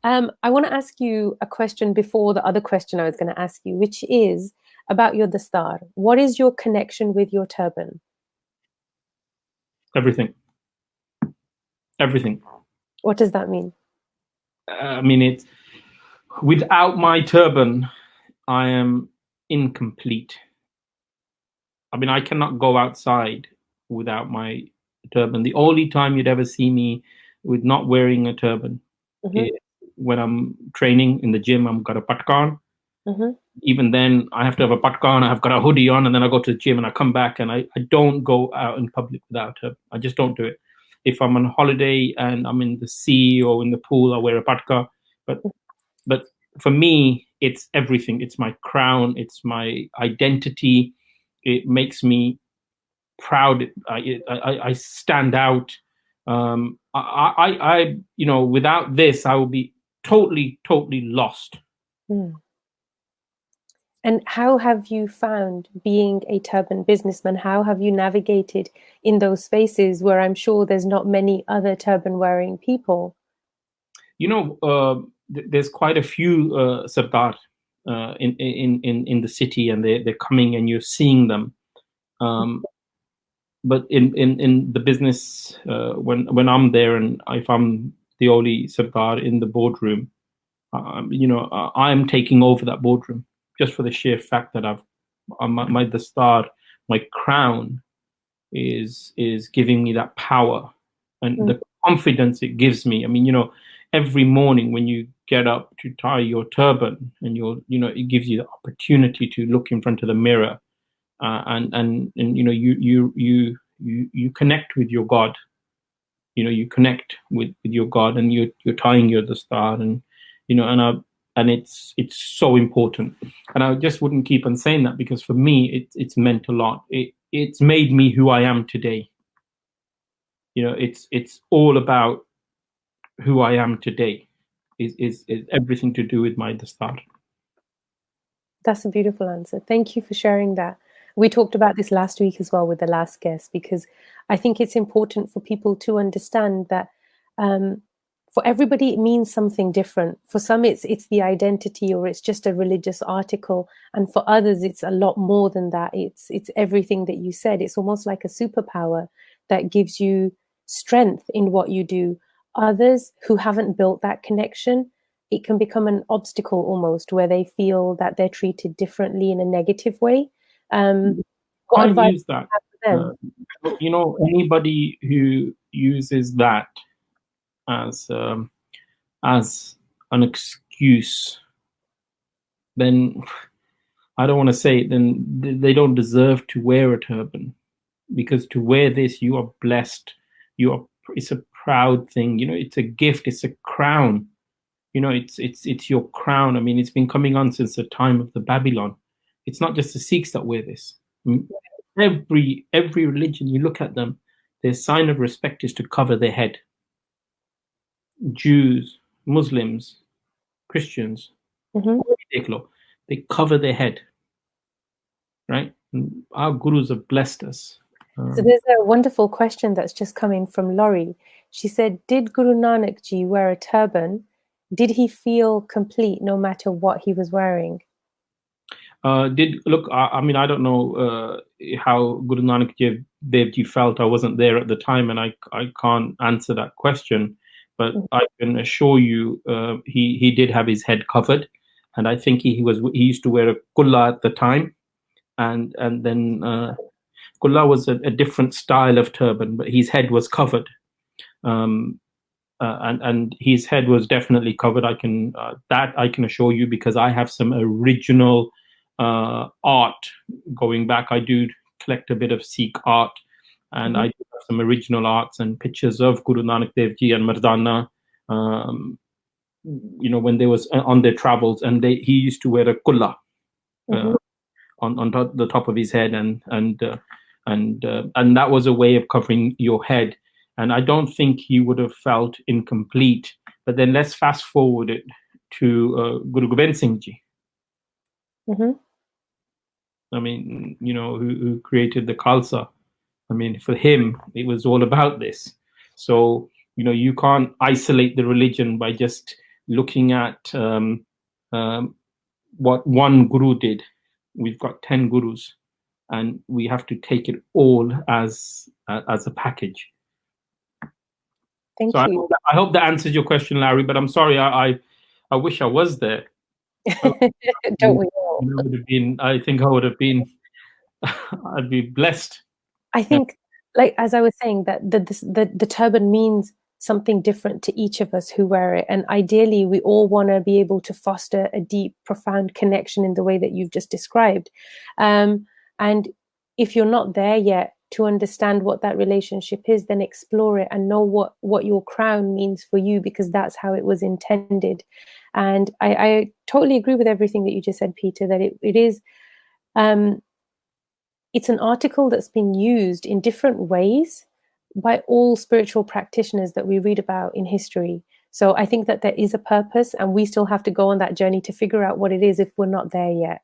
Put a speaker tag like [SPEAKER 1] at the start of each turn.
[SPEAKER 1] I want to ask you a question before the other question I was going to ask you, which is about your dastar. What is your connection with your turban?
[SPEAKER 2] Everything. Everything.
[SPEAKER 1] What does that mean?
[SPEAKER 2] I mean, it's without my turban, I am incomplete. I mean, I cannot go outside without my turban. The only time you'd ever see me with not wearing a turban is when I'm training in the gym. I've got a patka on. Even then, I have to have a patka on. I've got a hoodie on, and then I go to the gym and I come back, and I don't go out in public without a turban. I just don't do it. If I'm on holiday and I'm in the sea or in the pool, I wear a patka. But for me, it's everything. It's my crown. It's my identity. It makes me proud. I stand out. Without this, I will be totally lost.
[SPEAKER 1] And how have you found being a turban businessman? How have you navigated in those spaces where I'm sure there's not many other turban wearing people?
[SPEAKER 2] There's quite a few Sardar in the city, and they're coming, and you're seeing them. But in the business, when I'm there, and if I'm the only Sardar in the boardroom, I am taking over that boardroom just for the sheer fact that my dastar, my crown, is giving me that power and the confidence it gives me. I mean, every morning when you get up to tie your turban, and it gives you the opportunity to look in front of the mirror, and you connect with your God. You connect with your God, and you're tying your dastar, and it's so important. And I just wouldn't keep on saying that, because for me it's meant a lot. It's made me who I am today. It's all about who I am today. Is everything to do with my dastar.
[SPEAKER 1] That's a beautiful answer. Thank you for sharing that. We talked about this last week as well with the last guest, because I think it's important for people to understand that for everybody it means something different. For some it's the identity, or it's just a religious article, and for others it's a lot more than that. It's everything that you said. It's almost like a superpower that gives you strength in what you do. Others who haven't built that connection, it can become an obstacle almost, where they feel that they're treated differently in a negative way. What advice
[SPEAKER 2] use that. Anybody who uses that as an excuse, then I don't want to say it, then they don't deserve to wear a turban, because to wear this, you are blessed. It's a proud thing. It's a gift. It's a crown. It's your crown. I mean, it's been coming on since the time of the Babylon. It's not just the Sikhs that wear this. Every religion, you look at them, their sign of respect is to cover their head. Jews, Muslims, Christians, they cover their head, right? And our gurus have blessed us.
[SPEAKER 1] So there's a wonderful question that's just come in from Laurie. She said, did Guru Nanak Ji wear a turban? Did he feel complete no matter what he was wearing?
[SPEAKER 2] I mean, I don't know how Guru Nanak Dev Ji felt. I wasn't there at the time, and I can't answer that question. But I can assure you, he did have his head covered, and I think he used to wear a kulla at the time, and then kulla was a different style of turban, but his head was covered, and his head was definitely covered. I can assure you, because I have some original art going back. I do collect a bit of Sikh art, and I do have some original arts and pictures of Guru Nanak Dev Ji and Mardana, when they was on their travels, and he used to wear a kulla on the top of his head, and that was a way of covering your head. And I don't think he would have felt incomplete. But then let's fast forward it to Guru Gobind Singh Ji. I mean, who created the Khalsa. I mean, for him, it was all about this. So, you can't isolate the religion by just looking at what one guru did. We've got 10 gurus, and we have to take it all as a package.
[SPEAKER 1] Thank
[SPEAKER 2] so
[SPEAKER 1] you.
[SPEAKER 2] I hope that answers your question, Larry, but I'm sorry, I wish I was there.
[SPEAKER 1] Don't we all?
[SPEAKER 2] I think I would have been I'd be blessed.
[SPEAKER 1] I think, like as I was saying, that the turban means something different to each of us who wear it, and ideally we all want to be able to foster a deep, profound connection in the way that you've just described. And if you're not there yet to understand what that relationship is, then explore it and know what your crown means for you, because that's how it was intended. And I totally agree with everything that you just said, Peter, that it is it's an article that's been used in different ways by all spiritual practitioners that we read about in history. So I think that there is a purpose, and we still have to go on that journey to figure out what it is if we're not there yet.